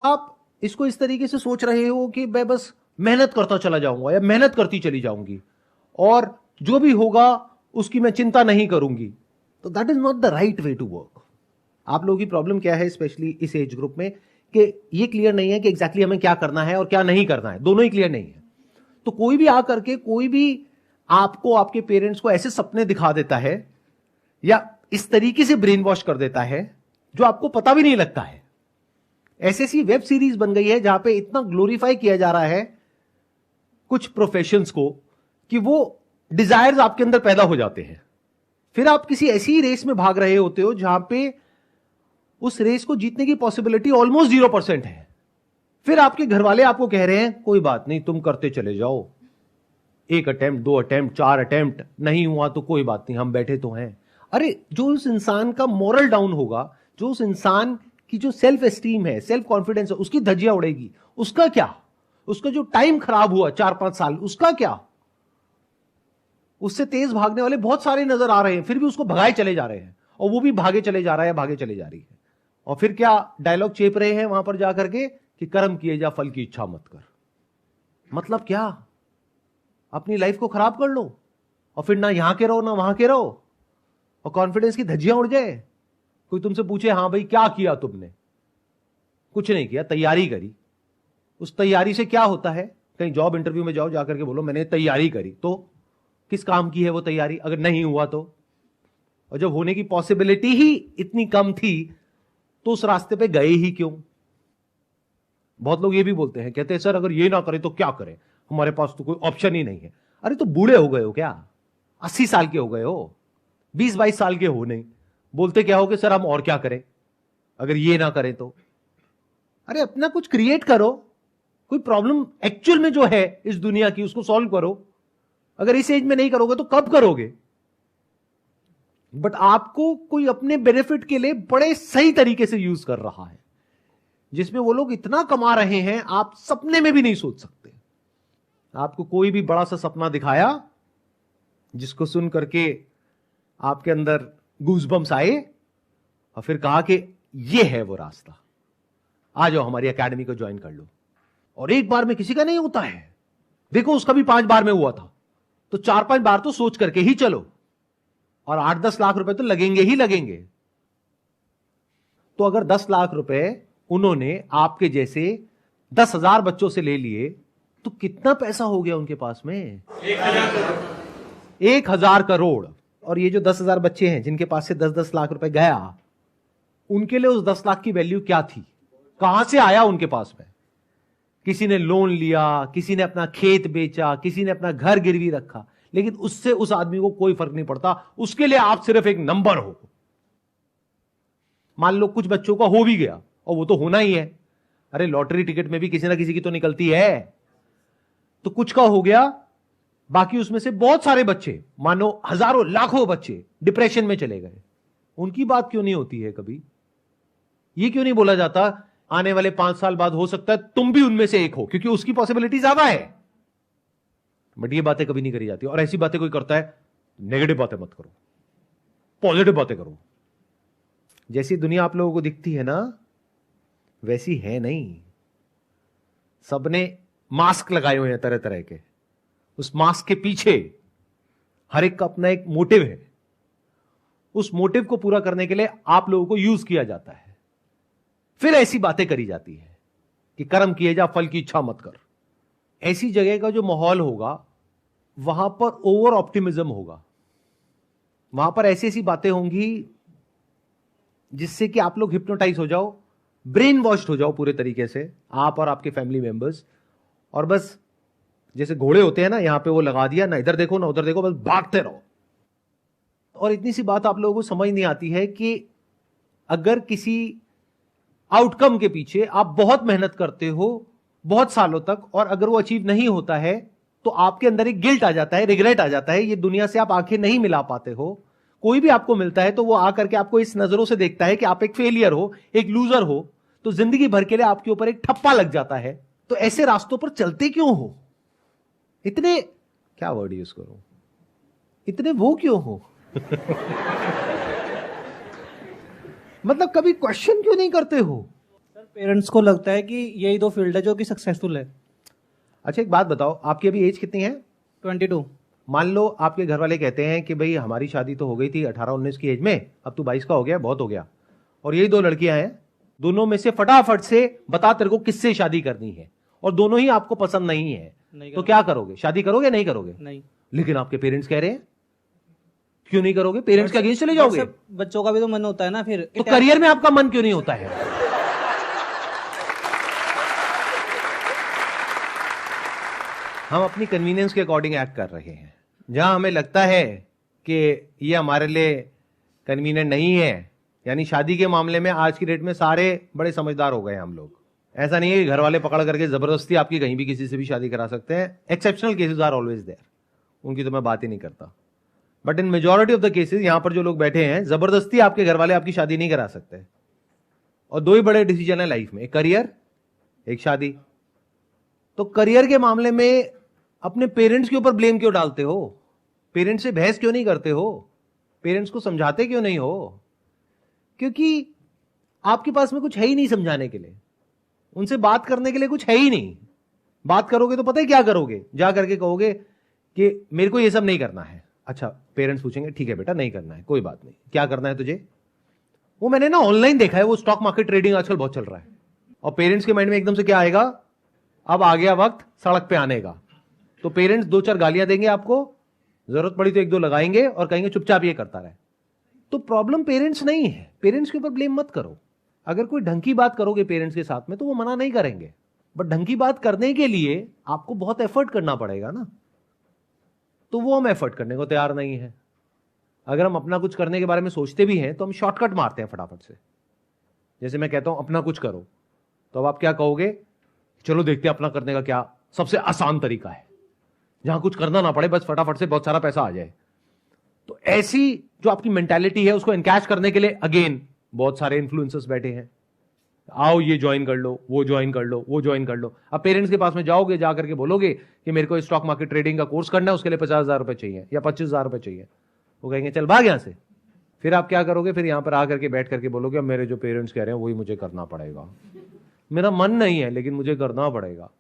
आप इसको इस तरीके से सोच रहे हो कि मैं बस मेहनत करता चला जाऊंगा या मेहनत करती चली जाऊंगी और जो भी होगा उसकी मैं चिंता नहीं करूंगी, तो that is not the right way to work. आप लोगों की प्रॉब्लम क्या है, स्पेशली इस एज ग्रुप में, कि ये क्लियर नहीं है कि एग्जैक्टली हमें क्या करना है और क्या नहीं करना है, दोनों ही क्लियर नहीं है। तो कोई भी आकर के कोई भी आपको, आपके पेरेंट्स को ऐसे सपने दिखा देता है या इस तरीके से ब्रेन वॉश कर देता है जो आपको पता भी नहीं लगता है। ऐसी ऐसी वेब सीरीज बन गई है जहां पे इतना ग्लोरीफाई किया जा रहा है कुछ प्रोफेशंस को कि वो डिजायर्स आपके अंदर पैदा हो जाते हैं। फिर आप किसी ऐसी रेस में भाग रहे होते हो जहां पे उस रेस को जीतने की पॉसिबिलिटी ऑलमोस्ट 0% है। फिर आपके घर वाले आपको कह रहे हैं कोई बात नहीं, तुम करते चले जाओ, 1 अटेम्प्ट, 2 अटेम्प्ट, 4 अटेम्प्ट, नहीं हुआ तो कोई बात नहीं, हम बैठे तो हैं। अरे जो उस इंसान का मोरल डाउन होगा, जो उस इंसान की जो सेल्फ एस्टीम है, सेल्फ कॉन्फिडेंस है, उसकी धज्जियां उड़ेगी, उसका क्या? उसका जो टाइम खराब हुआ 4-5 साल, उसका क्या? उससे तेज भागने वाले बहुत सारे नजर आ रहे हैं, फिर भी उसको भगाए चले जा रहे हैं और वो भी भागे चले जा रहा है, भागे चले जा रही है। और फिर क्या डायलॉग चेप रहे हैं वहां पर जाकर के कि कर्म किए जा, फल की इच्छा मत कर। मतलब क्या? अपनी लाइफ को खराब कर लो और फिर ना यहां के रहो ना वहां के रहो और कॉन्फिडेंस की धज्जियां उड़ जाए। कोई तुमसे पूछे हाँ भाई क्या किया तुमने? कुछ नहीं किया, तैयारी करी। उस तैयारी से क्या होता है? कहीं जॉब इंटरव्यू में जाओ, जाकर के बोलो मैंने तैयारी करी, तो किस काम की है वो तैयारी? अगर नहीं हुआ तो? और जब होने की पॉसिबिलिटी ही इतनी कम थी तो उस रास्ते पे गए ही क्यों? बहुत लोग ये भी बोलते हैं, कहते हैं सर अगर ये ना करें तो क्या करें, हमारे पास तो कोई ऑप्शन ही नहीं है। अरे तो बूढ़े हो गए हो क्या? 80 साल के हो गए हो, 20-22 साल के हो नहीं, बोलते क्या हो कि सर हम और क्या करें अगर ये ना करें तो? अरे अपना कुछ क्रिएट करो, कोई प्रॉब्लम एक्चुअल में जो है इस दुनिया की उसको सॉल्व करो। अगर इस एज में नहीं करोगे तो कब करोगे? बट आपको कोई अपने बेनिफिट के लिए बड़े सही तरीके से यूज कर रहा है, जिसमें वो लोग इतना कमा रहे हैं आप सपने में भी नहीं सोच सकते। आपको कोई भी बड़ा सा सपना दिखाया जिसको सुन करके आपके अंदर गूज़बम्स आए और फिर कहा कि ये है वो रास्ता, आ जाओ हमारी एकेडमी को ज्वाइन कर लो। और एक बार में किसी का नहीं होता है, देखो उसका भी 5 बार में हुआ था, तो 4-5 बार तो सोच करके ही चलो, और 8-10 लाख रुपए तो लगेंगे ही लगेंगे। तो अगर 10 लाख रुपए उन्होंने आपके जैसे 10,000 बच्चों से ले लिए तो कितना पैसा हो गया उनके पास में? 1,000 करोड़। और ये जो 10,000 बच्चे हैं जिनके पास से 10-10 लाख रुपए गया, उनके लिए उस 10 लाख की वैल्यू क्या थी? कहां से आया उनके पास में? किसी ने लोन लिया, किसी ने अपना खेत बेचा, किसी ने अपना घर गिरवी रखा, लेकिन उससे उस आदमी को कोई फर्क नहीं पड़ता। उसके लिए आप सिर्फ एक नंबर हो। मान लो कुछ बच्चों का हो भी गया, और वो तो होना ही है, अरे लॉटरी टिकट में भी किसी ना किसी की तो निकलती है। तो कुछ का हो गया, बाकी उसमें से बहुत सारे बच्चे, मानो हजारों लाखों बच्चे डिप्रेशन में चले गए। उनकी बात क्यों नहीं होती है कभी? ये क्यों नहीं बोला जाता आने वाले 5 साल बाद हो सकता है तुम भी उनमें से एक हो, क्योंकि उसकी पॉसिबिलिटी ज्यादा है। बट ये बातें कभी नहीं करी जाती। और ऐसी बातें कोई करता है, नेगेटिव बातें मत करो, पॉजिटिव बातें करो। जैसी दुनिया आप लोगों को दिखती है ना, वैसी है नहीं। सबने मास्क लगाए हुए हैं तरह तरह के, उस मास्क के पीछे हर एक का अपना एक मोटिव है। उस मोटिव को पूरा करने के लिए आप लोगों को यूज किया जाता है। फिर ऐसी बातें करी जाती है कि कर्म किए जा, फल की इच्छा मत कर। ऐसी जगह का जो माहौल होगा वहां पर ओवर ऑप्टिमिज्म होगा, वहां पर ऐसी ऐसी बातें होंगी जिससे कि आप लोग हिप्नोटाइज हो जाओ, ब्रेन वॉश्ड हो जाओ पूरे तरीके से, आप और आपके फैमिली मेंबर्स। और बस जैसे घोड़े होते हैं ना, यहां पे वो लगा दिया, ना इधर देखो ना उधर देखो, बस भागते रहो। और इतनी सी बात आप लोगों को समझ नहीं आती है कि अगर किसी आउटकम के पीछे आप बहुत मेहनत करते हो बहुत सालों तक, और अगर वो अचीव नहीं होता है तो आपके अंदर एक गिल्ट आ जाता है, रिग्रेट आ जाता है। ये दुनिया से आप आंखें नहीं मिला पाते हो। कोई भी आपको मिलता है तो वो आकर के आपको इस नजरों से देखता है कि आप एक फेलियर हो, एक लूजर हो, तो जिंदगी भर के लिए आपके ऊपर एक ठप्पा लग जाता है। तो ऐसे रास्तों पर चलते क्यों हो? इतने, क्या वर्ड यूज करूं, इतने वो क्यों हो? मतलब कभी क्वेश्चन क्यों नहीं करते हो? सर पेरेंट्स को लगता है कि यही दो फील्ड है जो कि सक्सेसफुल है। अच्छा एक बात बताओ, आपकी अभी एज कितनी है? 22। मान लो आपके घर वाले कहते हैं कि भाई हमारी शादी तो हो गई थी 18-19 की एज में, अब तू 22 का हो गया, बहुत हो गया, और यही दो लड़कियां हैं, दोनों में से फटाफट से बता तेरे को किससे शादी करनी है, और दोनों ही आपको पसंद नहीं है, तो क्या करोगे? शादी करोगे नहीं करोगे? नहीं। लेकिन आपके पेरेंट्स कह रहे हैं, क्यों नहीं करोगे? पेरेंट्स के अगेंस्ट चले जाओगे? बच्चों का भी तो मन होता है ना फिर। तो करियर में आपका मन क्यों नहीं होता है? हम अपनी कन्वीनियंस के अकॉर्डिंग एक्ट कर रहे हैं। जहां हमें लगता है कि ये हमारे लिए कन्वीनियंट नहीं है, यानी शादी के मामले में आज की डेट में सारे बड़े समझदार हो गए हम लोग। ऐसा नहीं है कि घर वाले पकड़ करके जबरदस्ती आपकी कहीं भी किसी से भी शादी करा सकते हैं। Exceptional cases are always there, उनकी तो मैं बात ही नहीं करता, but in majority of the cases यहां पर जो लोग बैठे हैं, जबरदस्ती आपके घर वाले आपकी शादी नहीं करा सकते। और दो ही बड़े डिसीजन है लाइफ में, एक करियर, एक शादी। तो करियर के मामले में अपने पेरेंट्स के ऊपर ब्लेम क्यों डालते हो? पेरेंट्स से बहस क्यों नहीं करते हो? पेरेंट्स को समझाते क्यों नहीं हो? क्योंकि आपके पास में कुछ है ही नहीं समझाने के लिए, उनसे बात करने के लिए कुछ है ही नहीं। बात करोगे तो पता है क्या करोगे? जा करके कहोगे कि मेरे को ये सब नहीं करना है। अच्छा, पेरेंट्स पूछेंगे ठीक है बेटा नहीं करना है, कोई बात नहीं, क्या करना है तुझे? वो मैंने ना ऑनलाइन देखा है, वो स्टॉक मार्केट ट्रेडिंग आजकल बहुत चल रहा है। और पेरेंट्स के माइंड में एकदम से क्या आएगा? अब आ गया वक्त सड़क पे आने का। तो पेरेंट्स 2-4 गालियां देंगे आपको, जरूरत पड़ी तो 1-2 लगाएंगे और कहेंगे चुपचाप ये करता रहे। तो प्रॉब्लम पेरेंट्स नहीं है, पेरेंट्स के ऊपर ब्लेम मत करो। अगर कोई ढंग की बात करोगे पेरेंट्स के साथ में तो वो मना नहीं करेंगे, बट ढंग की बात करने के लिए आपको बहुत एफर्ट करना पड़ेगा ना, तो वो हम एफर्ट करने को तैयार नहीं है। अगर हम अपना कुछ करने के बारे में सोचते भी हैं तो हम शॉर्टकट मारते हैं फटाफट से। जैसे मैं कहता हूं अपना कुछ करो, तो अब आप क्या कहोगे? चलो देखते हैं अपना करने का क्या सबसे आसान तरीका है, जहां कुछ करना ना पड़े, बस फटाफट से बहुत सारा पैसा आ जाए। तो ऐसी जो आपकी मेंटालिटी है उसको एनकैश करने के लिए अगेन बहुत सारे इन्फ्लुएंसर्स बैठे हैं, आओ ये ज्वाइन कर लो, वो ज्वाइन कर लो, वो ज्वाइन कर लो। अब पेरेंट्स के पास में जाओगे, जाकर के बोलोगे कि मेरे को स्टॉक मार्केट ट्रेडिंग का कोर्स करना है, उसके लिए 50,000 रुपए चाहिए या 25,000 रुपए चाहिए। वो कहेंगे चल भाग यहां से। फिर आप क्या करोगे? फिर यहां पर आकर के बैठ करके बोलोगे अब मेरे जो पेरेंट्स कह रहे हैं वही मुझे करना पड़ेगा, मेरा मन नहीं है लेकिन मुझे करना पड़ेगा।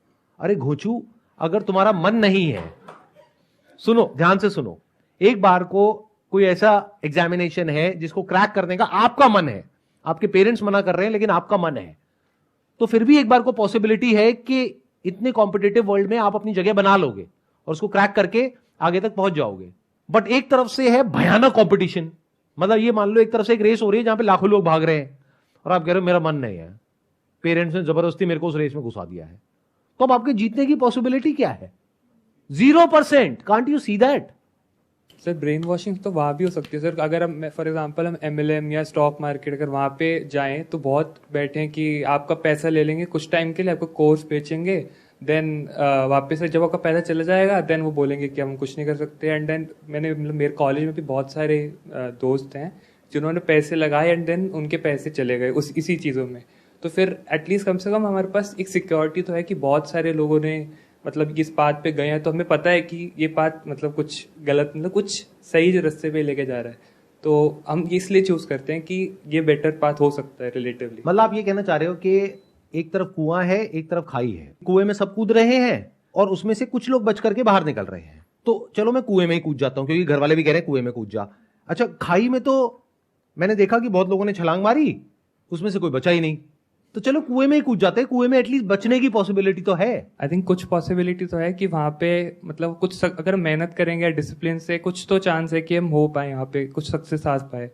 अरे घोचू, अगर तुम्हारा मन नहीं है, सुनो ध्यान से सुनो, एक बार को कोई ऐसा एग्जामिनेशन है जिसको क्रैक करने का आपका मन है, आपके पेरेंट्स मना कर रहे हैं लेकिन आपका मन है, तो फिर भी एक बार को पॉसिबिलिटी है कि इतने कॉम्पिटिटिव वर्ल्ड में आप अपनी जगह बना लोगे और उसको क्रैक करके आगे तक पहुंच जाओगे। बट एक तरफ से है भयानक कंपटीशन, मतलब ये मान लो एक तरफ से एक रेस हो रही है जहां पे लाखों लोग भाग रहे हैं और आप कह रहे हो मेरा मन नहीं है, पेरेंट्स ने जबरदस्ती मेरे को उस रेस में घुसा दिया है, तो अब आपके जीतने की पॉसिबिलिटी क्या है? 0%। Can't you see that? Sir brain washing तो वहाँ भी हो सकती है सर। अगर हम फॉर एग्जांपल हम MLM या स्टॉक मार्केट अगर वहाँ पे जाएं तो बहुत बैठे हैं कि आपका पैसा ले लेंगे कुछ टाइम के लिए, आपको कोर्स बेचेंगे, देन वापस से जब आपका पैसा चला जाएगा देन वो बोलेंगे कि हम कुछ नहीं कर सकते। एंड देन मैंने मतलब मेरे कॉलेज में भी बहुत सारे दोस्त हैं जिन्होंने पैसे लगाए एंड देन उनके पैसे चले गए इसी चीज़ों में। तो फिर एटलीस्ट कम से कम हमारे पास एक सिक्योरिटी तो है कि बहुत सारे लोगों ने मतलब इस बात पे गए हैं, तो हमें पता है कि ये बात मतलब कुछ गलत मतलब कुछ सही रास्ते पे लेके जा रहा है, तो हम इसलिए चूज करते हैं कि ये बेटर पाथ हो सकता है रिलेटिवली। मतलब आप ये कहना चाह रहे हो कि एक तरफ कुआं है एक तरफ खाई है, कुएं में सब कूद रहे हैं और उसमें से कुछ लोग बच करके बाहर निकल रहे हैं, तो चलो मैं कुएं में ही कूद जाता हूं क्योंकि घर वाले भी कह रहे हैं कुएं में कूद जा। अच्छा, खाई में तो मैंने देखा कि बहुत लोगों ने छलांग मारी, उसमें से कोई बचा ही नहीं, तो चलो कुएं में ही कूद जाते हैं, कुएं में एटलीस्ट बचने की पॉसिबिलिटी तो है। आई थिंक कुछ पॉसिबिलिटी तो है कि वहाँ पे मतलब कुछ अगर मेहनत करेंगे डिसिप्लिन से कुछ तो चांस है कि हम हो पाए, यहाँ पे कुछ सक्सेस आ पाए।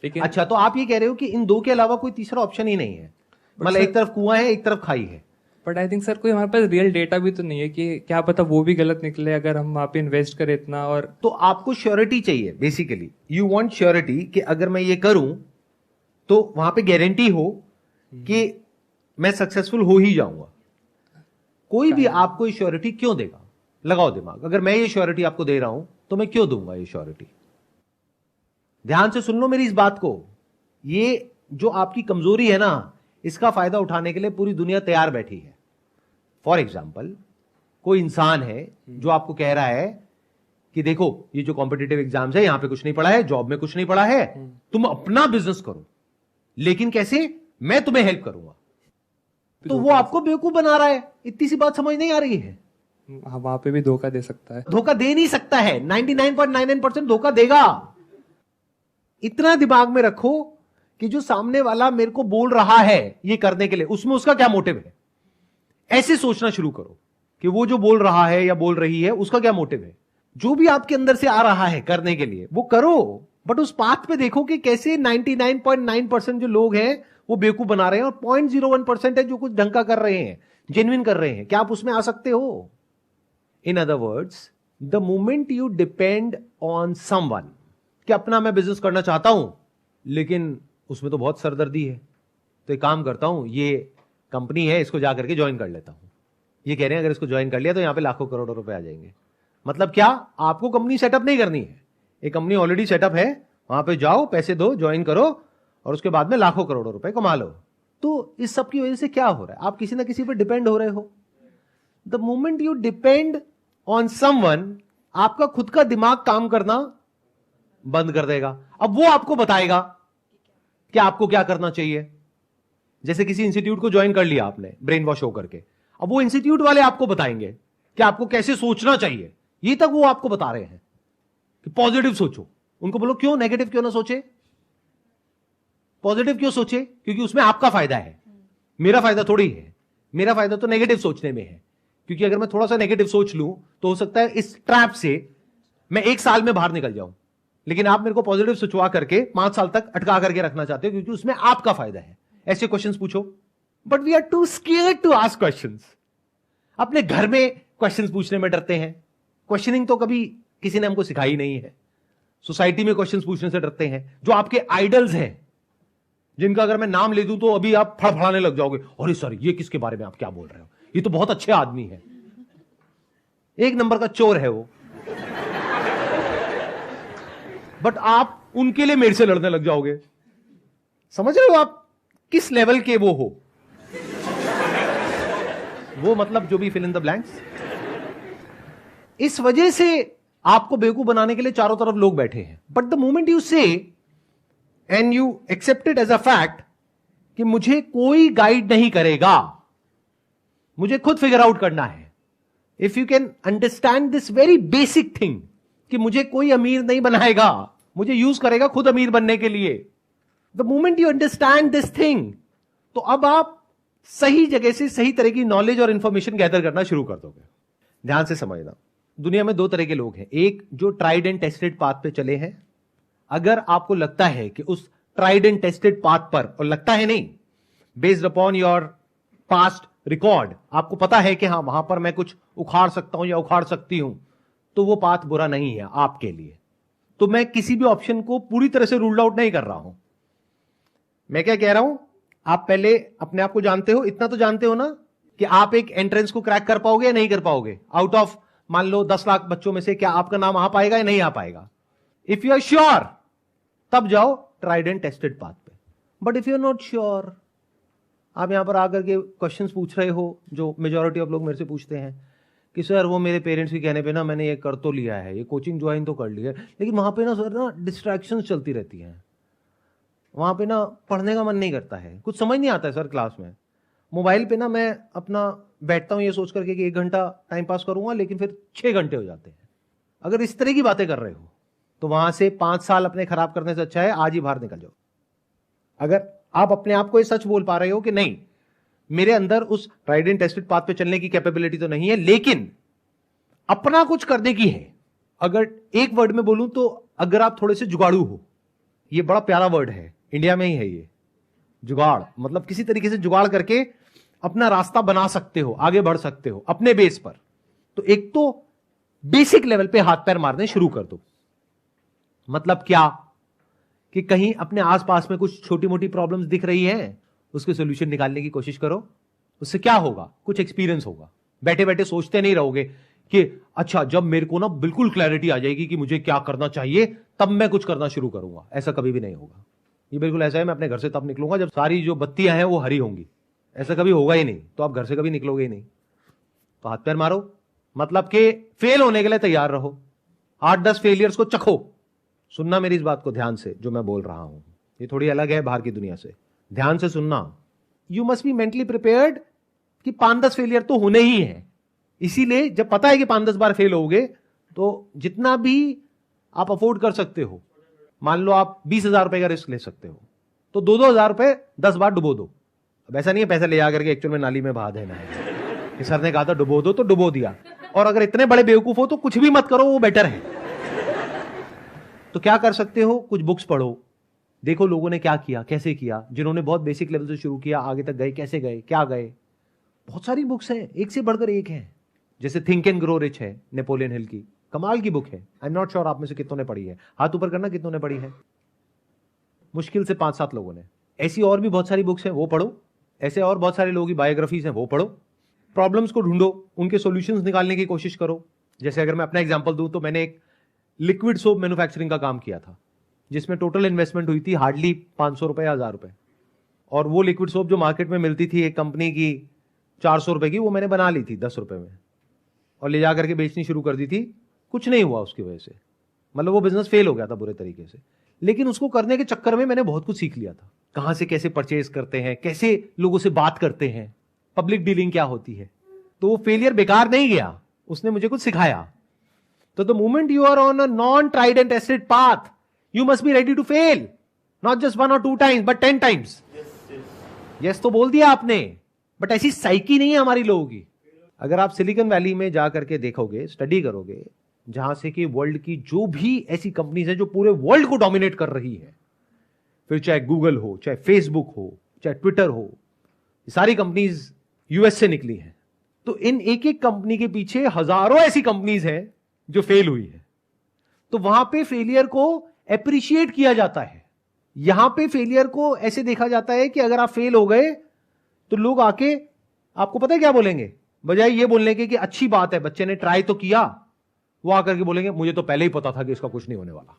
लेकिन अच्छा, तो आप ये कह रहे हो कि इन दो के अलावा कोई तीसरा ऑप्शन ही नहीं है, मतलब एक तरफ कुआं है एक तरफ खाई है। बट आई थिंक सर कोई हमारे पास रियल डेटा भी तो नहीं है कि क्या पता वो भी गलत निकले अगर हम वहाँ पे इन्वेस्ट करें इतना। और तो आपको श्योरिटी चाहिए, बेसिकली यू वांट श्योरिटी कि अगर मैं ये करूं तो वहां पे गारंटी हो कि मैं सक्सेसफुल हो ही जाऊंगा। कोई भी आपको ये श्योरिटी क्यों देगा? लगाओ दिमाग, अगर मैं ये श्योरिटी आपको दे रहा हूं तो मैं क्यों दूंगा ये श्योरिटी? ध्यान से सुन लो मेरी इस बात को, ये जो आपकी कमजोरी है ना, इसका फायदा उठाने के लिए पूरी दुनिया तैयार बैठी है। फॉर एग्जाम्पल, कोई इंसान है जो आपको कह रहा है कि देखो ये जो कॉम्पिटिटिव एग्जाम्स है, यहां पे कुछ नहीं पढ़ा है, जॉब में कुछ नहीं पढ़ा है, तुम अपना बिजनेस करो, लेकिन कैसे? मैं तुम्हें हेल्प करूंगा। तो वो आपको बेवकूफ बना रहा है। इतनी सी बात समझ नहीं आ रही है? हाँ, वहां पे भी धोखा दे सकता है। धोखा दे नहीं सकता है, 99.99% धोखा देगा। इतना दिमाग में रखो कि जो सामने वाला मेरे को बोल रहा है ये करने के लिए, उसमें उसका क्या मोटिव है। ऐसे सोचना शुरू करो कि वो जो बोल रहा है या बोल रही है उसका क्या मोटिव है। जो भी आपके अंदर से आ रहा है करने के लिए वो करो, बट उस पाथ पे देखो कि कैसे 99.9% जो लोग हैं वो बेवकूफ बना रहे हैं और 0.01% है जो कुछ ढंग का कर रहे हैं, जेन्युइन कर रहे हैं। क्या आप उसमें आ सकते हो? In other words, the moment you depend on someone कि अपना मैं बिजनेस करना चाहता हूं लेकिन उसमें तो बहुत सरदर्दी है, तो एक काम करता हूं, ये कंपनी है इसको जाकर के ज्वाइन कर लेता हूं। ये कह रहे हैं अगर इसको ज्वाइन कर लिया तो यहां पे लाखों करोड़ों रुपए आ जाएंगे। मतलब क्या? आपको कंपनी सेटअप नहीं करनी है, एक कंपनी ऑलरेडी सेटअप है, वहां पे जाओ, पैसे दो, ज्वाइन करो और उसके बाद में लाखों करोड़ों रुपए कमा लो। तो इस सब की वजह से क्या हो रहा है? आप किसी ना किसी पर डिपेंड हो रहे हो। The moment you depend on someone, आपका खुद का दिमाग काम करना बंद कर देगा। अब वो आपको बताएगा कि आपको क्या करना चाहिए। जैसे किसी इंस्टीट्यूट को ज्वाइन कर लिया आपने ब्रेन वॉश होकर के, अब वो इंस्टीट्यूट वाले आपको बताएंगे कि आपको कैसे सोचना चाहिए। ये तक वो आपको बता रहे हैं कि पॉजिटिव सोचो। उनको बोलो क्यों नेगेटिव क्यों ना सोचे, पॉजिटिव क्यों सोचे? क्योंकि उसमें आपका फायदा है, मेरा फायदा थोड़ी है। मेरा फायदा तो नेगेटिव सोचने में है, क्योंकि अगर मैं थोड़ा सा नेगेटिव सोच लूं तो हो सकता है इस ट्रैप से मैं 1 साल में बाहर निकल जाऊं। लेकिन आप मेरे को पॉजिटिव सोचवा करके 5 साल तक अटका करके रखना चाहते हो, क्योंकि उसमें आपका फायदा है। ऐसे क्वेश्चंस पूछो, but we are too scared to ask questions. अपने घर में क्वेश्चंस पूछने में डरते हैं। क्वेश्चनिंग तो कभी किसी ने हमको सिखाई नहीं है। सोसाइटी में क्वेश्चंस पूछने से डरते हैं। जो आपके आइडल्स हैं, जिनका अगर मैं नाम ले दूं तो अभी आप फड़फड़ाने लग जाओगे, अरे सर ये किसके बारे में आप क्या बोल रहे हो, ये तो बहुत अच्छे आदमी है, 1 नंबर का चोर है वो। बट आप उनके लिए मेरे से लड़ने लग जाओगे। समझ रहे हो आप किस लेवल के वो हो? वो मतलब जो भी फिल इन द ब्लैंक्स। इस वजह से आपको बेवकूफ बनाने के लिए चारों तरफ लोग बैठे हैं। But the moment you say and you accept it as a fact कि मुझे कोई गाइड नहीं करेगा, मुझे खुद फिगर आउट करना है। If you can understand this very basic thing कि मुझे कोई अमीर नहीं बनाएगा, मुझे यूज करेगा खुद अमीर बनने के लिए। The moment you understand this thing, तो अब आप सही जगह से सही तरह की नॉलेज और इंफॉर्मेशन गैदर करना शुरू कर दोगे। ध्यान से समझना, दुनिया में 2 तरह के लोग हैं। एक जो ट्राइड एंड टेस्टेड पाथ पे चले हैं। अगर आपको लगता है कि उस ट्राइड एंड टेस्टेड पाथ पर, और लगता है नहीं, based upon your past record, आपको पता है कि हां वहां पर मैं कुछ उखाड़ सकता हूं या उखाड़ सकती हूं, तो वो पाथ बुरा नहीं है आपके लिए। तो मैं किसी भी ऑप्शन को पूरी तरह से रूल्ड आउट नहीं कर रहा हूं। मैं क्या कह रहा हूं, आप पहले अपने आप को जानते हो, इतना तो जानते हो ना कि आप एक एंट्रेंस को क्रैक कर पाओगे या नहीं कर पाओगे। आउट ऑफ मान लो 10 लाख बच्चों में से क्या आपका नाम आ पाएगा या नहीं आ पाएगा? इफ यू आर श्योर तब जाओ ट्राइड एंड टेस्टेड पाथ पे। But if you are not sure, आप यहां पर आकर के क्वेश्चंस पूछ रहे हो जो मेजॉरिटी ऑफ लोग मेरे से पूछते हैं कि सर वो मेरे पेरेंट्स के कहने पे ना मैंने ये कर तो लिया है, ये कोचिंग ज्वाइन तो कर लिया है, लेकिन वहां पे ना सर ना डिस्ट्रैक्शंस चलती रहती हैं, वहां पे ना पढ़ने का मन नहीं करता है, कुछ समझ नहीं आता है सर क्लास में। मोबाइल पे ना मैं अपना बैठता हूं ये सोच करके कि 1 घंटा टाइम पास करूंगा, लेकिन फिर 6 घंटे हो जाते हैं। अगर इस तरह की बातें कर रहे हो तो वहां से 5 साल अपने खराब करने से अच्छा है आज ही बाहर निकल जाओ। अगर आप अपने आप को ये सच बोल पा रहे हो कि नहीं मेरे अंदर उस ट्राइड एंड टेस्टेड पाथ पे चलने की कैपेबिलिटी तो नहीं है, लेकिन अपना कुछ करने की है। अगर एक वर्ड में बोलूं तो अगर आप थोड़े से जुगाड़ू हो, ये बड़ा प्यारा वर्ड है, इंडिया में ही है ये, जुगाड़। मतलब किसी तरीके से जुगाड़ करके अपना रास्ता बना सकते हो, आगे बढ़ सकते हो अपने बेस पर। तो एक तो बेसिक लेवल पे हाथ पैर मारने शुरू कर दो। मतलब क्या कि कहीं अपने आसपास में कुछ छोटी मोटी प्रॉब्लम्स दिख रही हैं, उसके सॉल्यूशन निकालने की कोशिश करो। उससे क्या होगा, कुछ एक्सपीरियंस होगा। बैठे बैठे सोचते नहीं रहोगे कि अच्छा जब मेरे को ना बिल्कुल क्लैरिटी आ जाएगी कि मुझे क्या करना चाहिए तब मैं कुछ करना शुरू करूंगा। ऐसा कभी भी नहीं होगा। ये बिल्कुल ऐसा है, मैं अपने घर से तब निकलूंगा जब सारी जो बत्तियां हैं वो हरी होंगी। ऐसा कभी होगा ही नहीं, तो आप घर से कभी निकलोगे ही नहीं। तो हाथ पैर मारो, मतलब कि फेल होने के लिए तैयार रहो। 8-10 फेलियर्स को चखो। सुनना मेरी इस बात को ध्यान से, जो मैं बोल रहा हूं ये थोड़ी अलग है बाहर की दुनिया से, ध्यान से सुनना। You must be mentally prepared कि 5-10 फेलियर तो होने ही है। इसीलिए जब पता है कि 5-10 बार फेल होगे तो जितना भी आप अफोर्ड कर सकते हो, मान लो आप 20,000 रुपए का रिस्क ले सकते हो, तो 2-2 हजार रुपए 10 बार डुबो दो। अब ऐसा नहीं है पैसा ले जाकर के एक्चुअल में नाली में बहा देना है कि सर ने कहा था डुबो दो तो डुबो दिया। और अगर इतने बड़े बेवकूफ हो तो कुछ भी मत करो, वो बेटर है। तो क्या कर सकते हो, कुछ बुक्स पढ़ो, देखो लोगों ने क्या किया, कैसे किया, जिन्होंने बहुत बेसिक लेवल से शुरू किया आगे तक गए, कैसे गए, क्या गए। बहुत सारी बुक्स हैं, एक से बढ़कर एक है। जैसे थिंक एंड ग्रो रिच है नेपोलियन हिल की, कमाल की बुक है। आई एम नॉट श्योर आप में से कितनों ने पढ़ी है, हाथ ऊपर करना कितनों ने पढ़ी है। मुश्किल से 5-7 लोगों ने। ऐसी और भी बहुत सारी बुक्स हैं, वो पढ़ो। ऐसे और बहुत सारे लोगों की बायोग्राफीज हैं, वो पढ़ो। प्रॉब्लम्स को ढूंढो, उनके सॉल्यूशंस निकालने की कोशिश करो। जैसे अगर मैं अपना एग्जांपल दूं तो मैंने एक लिक्विड सोप मैन्युफैक्चरिंग का काम किया था, जिसमें टोटल इन्वेस्टमेंट हुई थी हार्डली 500 रुपए या 1000 रुपए। और वो लिक्विड सोप जो मार्केट में मिलती थी एक कंपनी की 400 रुपए की, वो मैंने बना ली थी 10 रुपए में और ले जाकर के बेचनी शुरू कर दी थी। कुछ नहीं हुआ उसकी वजह से, मतलब वो बिजनेस फेल हो गया था बुरे तरीके से। लेकिन उसको करने के चक्कर में मैंने बहुत कुछ सीख लिया था, कहां से कैसे परचेज करते हैं, कैसे लोगों से बात करते हैं, पब्लिक डीलिंग क्या होती है। तो वो फेलियर बेकार नहीं गया, उसने मुझे कुछ सिखाया। तो the moment you are on a non tried and tested path, you must be ready to fail, not just 1 or 2 times but 10 times। Yes तो बोल दिया आपने, बट ऐसी साइकी नहीं है हमारी लोगों की। अगर आप सिलिकॉन वैली में जाकर के देखोगे, स्टडी करोगे, जहां से कि वर्ल्ड की जो भी ऐसी कंपनीज है जो पूरे वर्ल्ड को डोमिनेट कर रही है, फिर चाहे गूगल हो, चाहे फेसबुक हो, चाहे ट्विटर हो, सारी कंपनीज यूएस से निकली हैं। तो इन एक एक कंपनी के पीछे हजारों ऐसी कंपनीज हैं जो फेल हुई है। तो वहां पे फेलियर को एप्रिशिएट किया जाता है। यहां पे फेलियर को ऐसे देखा जाता है कि अगर आप फेल हो गए तो लोग आके आपको पता है क्या बोलेंगे, बजाय ये बोलने के कि अच्छी बात है बच्चे ने ट्राई तो किया, वो आकर के बोलेंगे मुझे तो पहले ही पता था कि इसका कुछ नहीं होने वाला।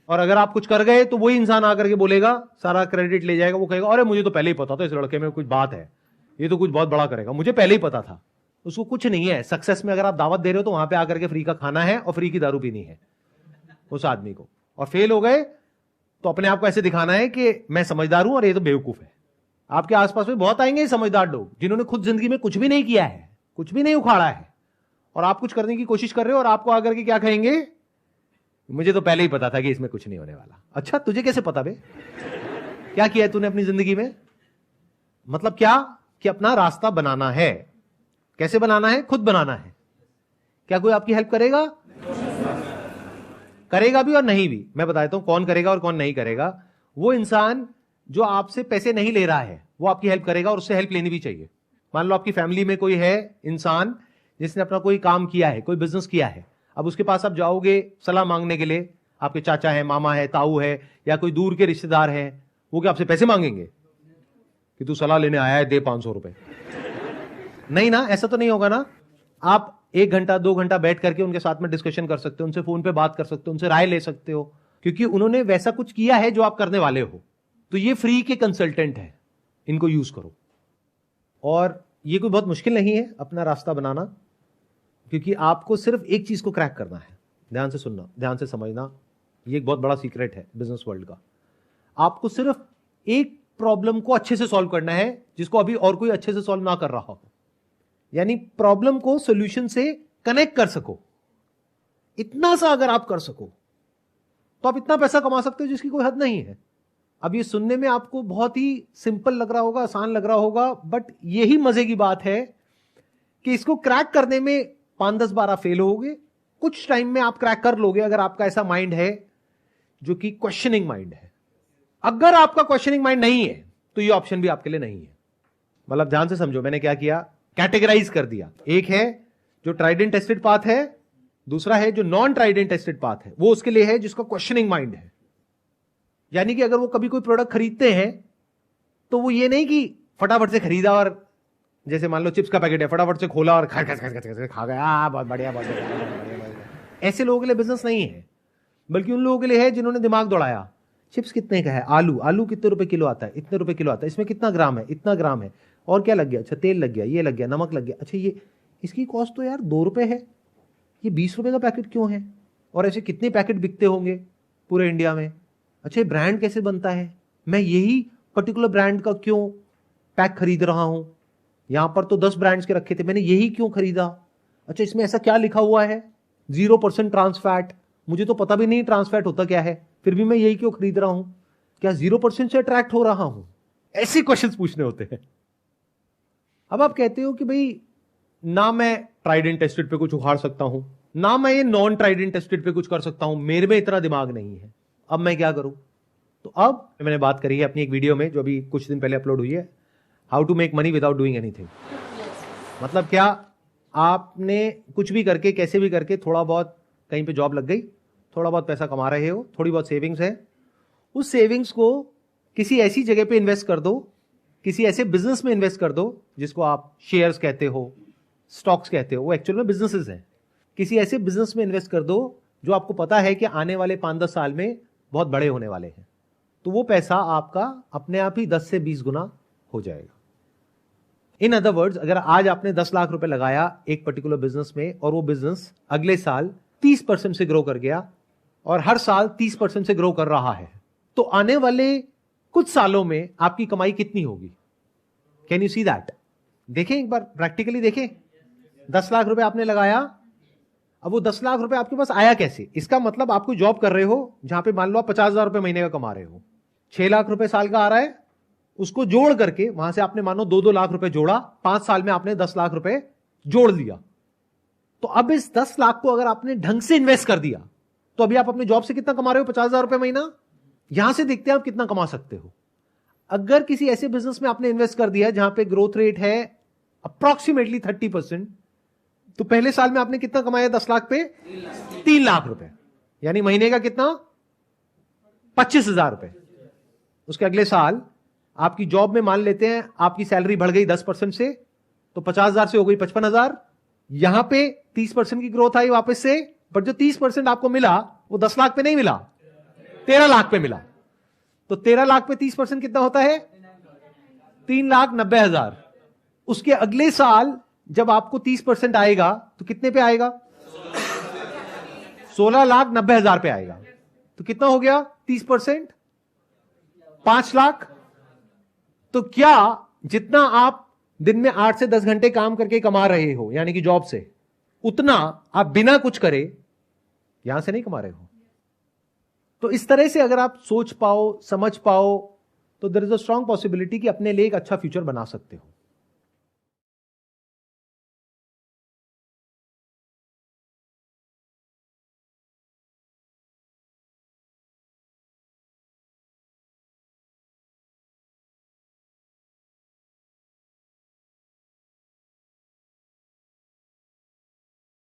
और अगर आप कुछ कर गए तो वही इंसान आकर के बोलेगा, सारा क्रेडिट ले जाएगा, वो कहेगा अरे मुझे तो पहले ही पता था इस लड़के में कुछ बात है, ये तो कुछ बहुत बड़ा करेगा, मुझे पहले ही पता था। उसको कुछ नहीं है। सक्सेस में अगर आप दावत दे रहे हो तो वहां पे आकर के फ्री का खाना है और फ्री की दारू पीनी है उस आदमी को। और फेल हो गए तो अपने आप को ऐसे दिखाना है कि मैं समझदार हूं और ये तो बेवकूफ है। आपके आसपास में बहुत आएंगे समझदार लोग जिन्होंने खुद जिंदगी में कुछ भी नहीं किया है, कुछ भी नहीं उखाड़ा है, और आप कुछ करने की कोशिश कर रहे हो और आपको आकर के क्या कहेंगे, मुझे तो पहले ही पता था कि इसमें कुछ नहीं होने वाला। अच्छा तुझे कैसे पता बे, क्या किया है तूने अपनी जिंदगी में? मतलब क्या कि अपना रास्ता बनाना है। कैसे बनाना है? खुद बनाना है। क्या कोई आपकी हेल्प करेगा? करेगा भी और नहीं भी। मैं बताता हूं कौन करेगा और कौन नहीं करेगा। वो इंसान जो आपसे पैसे नहीं ले रहा है वो आपकी हेल्प करेगा और उससे हेल्प लेनी भी चाहिए। मान लो आपकी फैमिली में कोई है इंसान जिसने अपना कोई काम किया है, कोई बिजनेस किया है, अब उसके पास आप जाओगे सलाह मांगने के लिए, आपके चाचा है, मामा है, ताऊ है या कोई दूर के रिश्तेदार है, वो क्या आपसे पैसे मांगेंगे कि तू सलाह लेने आया है दे 500 रुपए? नहीं ना, ऐसा तो नहीं होगा ना। आप 1 घंटा 2 घंटा बैठ करके उनके साथ में डिस्कशन कर सकते हो, उनसे फोन पे बात कर सकते हो, उनसे राय ले सकते हो, क्योंकि उन्होंने वैसा कुछ किया है जो आप करने वाले हो। तो ये फ्री के कंसल्टेंट है, इनको यूज करो। और ये कोई बहुत मुश्किल नहीं है अपना रास्ता बनाना, क्योंकि आपको सिर्फ एक चीज को क्रैक करना है। ध्यान से सुनना, ध्यान से समझना, ये एक बहुत बड़ा सीक्रेट है बिजनेस वर्ल्ड का। आपको सिर्फ एक प्रॉब्लम को अच्छे से सॉल्व करना है जिसको अभी और कोई अच्छे से सॉल्व ना कर रहा हो, यानी प्रॉब्लम को सॉल्यूशन से कनेक्ट कर सको। इतना सा अगर आप कर सको तो आप इतना पैसा कमा सकते हो जिसकी कोई हद नहीं है। अब ये सुनने में आपको बहुत ही सिंपल लग रहा होगा, आसान लग रहा होगा, बट यही मजे की बात है कि इसको क्रैक करने में 5-10 बार आप फेल होगे, कुछ टाइम में आप क्रैक कर लोगे अगर आपका ऐसा माइंड है जो कि क्वेश्चनिंग माइंड है। अगर आपका क्वेश्चनिंग माइंड नहीं है तो ये ऑप्शन भी आपके लिए नहीं है। मतलब ध्यान से समझो, मैंने क्या किया, कैटेगराइज कर दिया। एक है जो ट्राइड एंड टेस्टेड पाथ है, दूसरा है जो non tried and tested path है, वो उसके लिए है जिसका क्वेश्चनिंग माइंड है। यानी कि अगर वो कभी कोई प्रोडक्ट खरीदते हैं तो वो ये नहीं कि फटाफट से खरीदा और जैसे मान लो चिप्स का पैकेट है, फटाफट से खोला और खा गया, बहुत बढ़िया बहुत बढ़िया। ऐसे लोगों के लिए बिजनेस नहीं है, बल्कि उन लोगों के लिए है जिन्होंने दिमाग दौड़ाया। चिप्स कितने का है, आलू कितने रुपए किलो आता है, इतने रुपए किलो आता है, इसमें कितना ग्राम है, इतना ग्राम है, और क्या लग गया, अच्छा तेल लग गया, ये लग गया, नमक लग गया, अच्छा ये इसकी कॉस्ट तो यार 2 रुपए है, ये 20 रुपए का पैकेट क्यों है, और ऐसे कितने पैकेट बिकते होंगे पूरे इंडिया में, अच्छा ये ब्रांड कैसे बनता है, मैं यही पर्टिकुलर ब्रांड का क्यों पैक खरीद रहा हूं, यहां पर तो 10 ब्रांड्स के रखे थे, मैंने यही क्यों खरीदा? अच्छा, इसमें ऐसा क्या लिखा हुआ है? 0% ट्रांस फैट, मुझे तो पता भी नहीं ट्रांस फैट होता क्या है, फिर भी मैं यही क्यों खरीद रहा हूं? क्या 0% से अट्रैक्ट हो रहा हूं? ऐसे क्वेश्चंस पूछने होते हैं। अब आप कहते हो कि भाई ना मैं ट्राइड एंड टेस्टेड पे कुछ उखाड़ सकता हूं, ना मैं ये नॉन ट्राइड एंड टेस्टेड पे कुछ कर सकता हूं, मेरे में इतना दिमाग नहीं है, अब मैं क्या करूं? तो अब मैंने बात करी है अपनी एक वीडियो में जो अभी कुछ दिन पहले अपलोड हुई है, how to make money without doing anything. मतलब क्या, आपने कुछ भी करके कैसे भी करके थोड़ा बहुत कहीं पे जॉब लग गई, थोड़ा बहुत पैसा कमा रहे हो, थोड़ी बहुत सेविंग्स है, उस सेविंग्स को किसी ऐसी जगह पे इन्वेस्ट कर दो, किसी ऐसे बिजनेस में इन्वेस्ट कर दो जिसको आप शेयर्स कहते हो, स्टॉक्स कहते हो, वो एक्चुअल में बिजनेसेस हैं। किसी ऐसे बिजनेस में इन्वेस्ट कर दो जो आपको पता है कि आने वाले 5-10 साल में बहुत बड़े होने वाले हैं, तो वो पैसा आपका अपने आप ही 10 से 20 गुना हो जाएगा। इन अदर वर्ड्स, अगर आज आपने 10 लाख रुपए लगाया एक पर्टिकुलर बिजनेस में और वो बिजनेस अगले साल 30% से ग्रो कर गया और हर साल 30% से ग्रो कर रहा है, तो आने वाले कुछ सालों में आपकी कमाई कितनी होगी? Can you see that? देखें एक बार, प्रैक्टिकली देखें। 10 लाख रुपए आपने लगाया, अब वो 10 लाख रुपए आपके पास आया कैसे? इसका मतलब आपको जॉब कर रहे हो जहां पे मान लो आप 50,000 रुपए महीने का कमा रहे हो, 6 लाख रुपए साल का आ रहा है, उसको जोड़ करके वहां से आपने मानो 2-2 लाख रुपए जोड़ा, 5 साल में आपने 10 लाख रुपए जोड़ लिया। तो अब इस 10 लाख को अगर आपने ढंग से इन्वेस्ट कर दिया तो अभी आप अपने जॉब से कितना कमा रहे हो? 50,000 रुपए महीना। यहां से देखते हैं आप कितना कमा सकते हो। अगर किसी ऐसे बिजनेस में आपने इन्वेस्ट कर दिया जहां पे ग्रोथ रेट है अप्रोक्सीमेटली 30%, तो पहले साल में आपने कितना कमाया? 10 लाख पे 3 लाख रुपए, यानी महीने का कितना? 25,000 रुपए। उसके अगले साल आपकी जॉब में मान लेते हैं आपकी सैलरी बढ़ गई 10% से, तो 50,000 से हो गई 55,000। यहां पे 30% की ग्रोथ आई वापस से, बट जो 30% आपको मिला वो 10 लाख पे नहीं मिला, 13 लाख पे मिला। तो 13 लाख पे 30% कितना होता है? 3,90,000। उसके अगले साल जब आपको 30% आएगा तो कितने पे आएगा? 16,90,000 पे आएगा। तो कितना हो गया 30%? 5 लाख। तो क्या जितना आप दिन में 8 से 10 घंटे काम करके कमा रहे हो, यानी कि जॉब से, उतना आप बिना कुछ करे यहां से नहीं कमा रहे हो? तो इस तरह से अगर आप सोच पाओ, समझ पाओ, तो there is a strong possibility कि अपने लिए एक अच्छा फ्यूचर बना सकते हो।